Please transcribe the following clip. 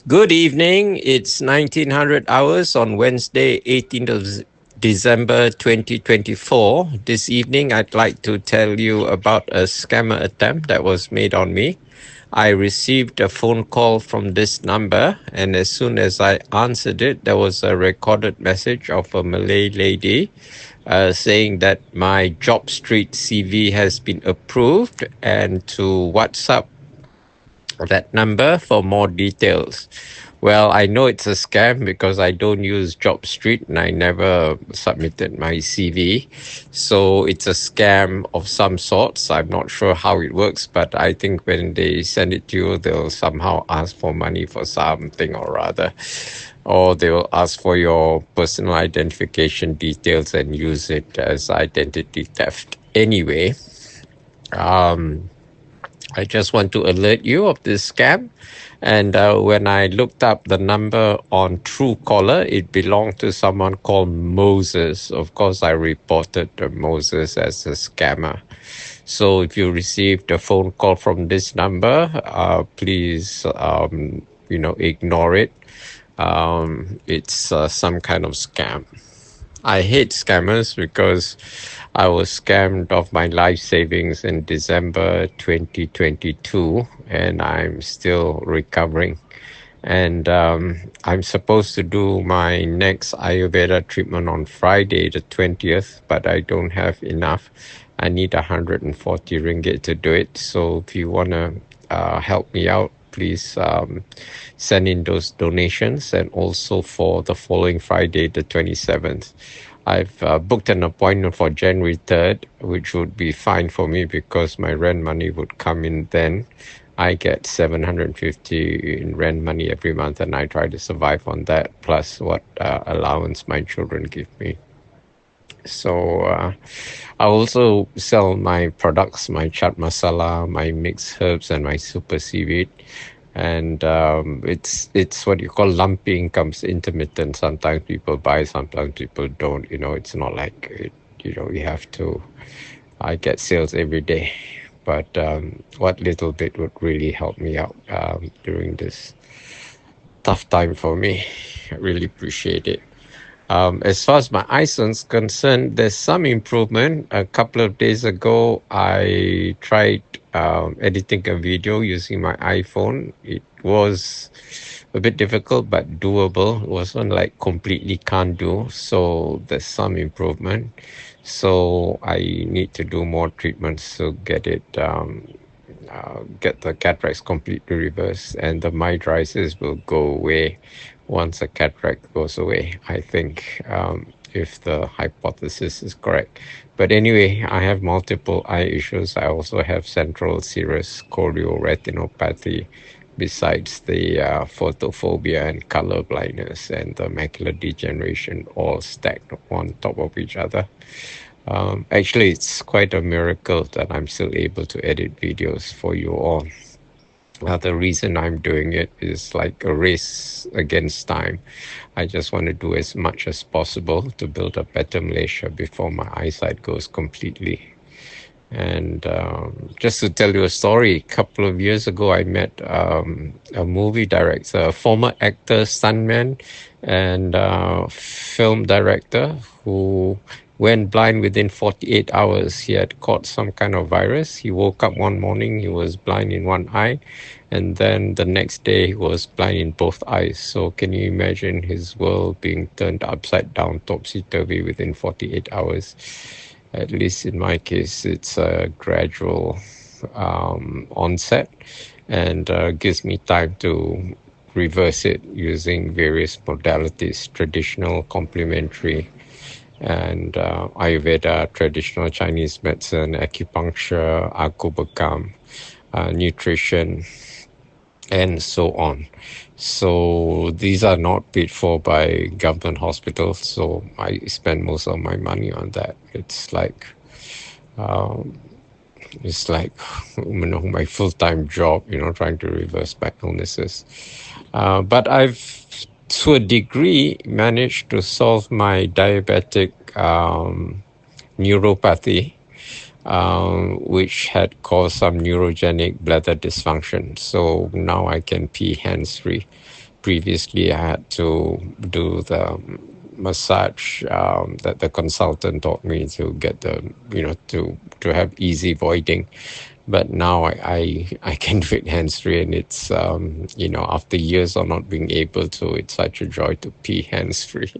Good evening. It's 1900 hours on Wednesday, 18th of December 2024. This evening, I'd like to tell you about a scammer attempt that was made on me. I received a phone call from this number, and as soon as I answered it, there was a recorded message of a Malay lady saying that my Job Street CV has been approved and to WhatsApp that number for more details. Well, I know it's a scam because I don't use Job Street and I never submitted my CV. So it's a scam of some sorts. I'm not sure how it works, but I think when they send it to you, they'll somehow ask for money for something or other. Or they will ask for your personal identification details and use it as identity theft. Anyway, um, I just want to alert you of this scam. And when I looked up the number on Truecaller, it belonged to someone called Moses. Of course, I reported Moses as a scammer. So if you received a phone call from this number, please, ignore it. It's some kind of scam. I hate scammers because I was scammed of my life savings in December 2022 and I'm still recovering. And I'm supposed to do my next Ayurveda treatment on Friday, the 20th, but I don't have enough. I need 140 ringgit to do it. So if you want to help me out, please send in those donations. And also for the following Friday, the 27th. I've booked an appointment for January 3rd, which would be fine for me because my rent money would come in then. I get 750 in rent money every month and I try to survive on that, plus what allowance my children give me. So I also sell my products, my chaat masala, my mixed herbs, and my super seaweed. And it's what you call lumpy incomes, intermittent. Sometimes people buy, sometimes people don't. It's not like you have to. I get sales every day, but what little bit would really help me out during this tough time for me. I really appreciate it. As far as my eyesight concerned, there's some improvement. A couple of days ago, I tried editing a video using my iPhone. It was a bit difficult, but doable. It wasn't like completely can't do. So there's some improvement. So I need to do more treatments to get the cataracts completely reversed, and the mydriasis will go away once the cataract goes away, I think, if the hypothesis is correct. But anyway, I have multiple eye issues. I also have central serous chorioretinopathy, besides the photophobia and color blindness and the macular degeneration, all stacked on top of each other. Actually, it's quite a miracle that I'm still able to edit videos for you all. The reason I'm doing it is like a race against time. I just want to do as much as possible to build a better Malaysia before my eyesight goes completely. And just to tell you a story, a couple of years ago, I met a movie director, a former actor, stuntman, and film director who went blind within 48 hours. He had caught some kind of virus. He woke up one morning, he was blind in one eye, and then the next day he was blind in both eyes. So can you imagine his world being turned upside down, topsy-turvy within 48 hours? At least in my case, it's a gradual onset and gives me time to reverse it using various modalities, traditional, complementary, and Ayurveda, traditional Chinese medicine, acupuncture, Akubekam, nutrition, and so on. So these are not paid for by government hospitals, so I spend most of my money on that. Um, it's like my full-time job, trying to reverse my illnesses. But I've, to a degree, managed to solve my diabetic neuropathy, which had caused some neurogenic bladder dysfunction. So now I can pee hands-free. previously I had to do the massage that the consultant taught me to get the, to have easy voiding. But now I can do it hands-free, and it's, after years of not being able to, it's such a joy to pee hands-free.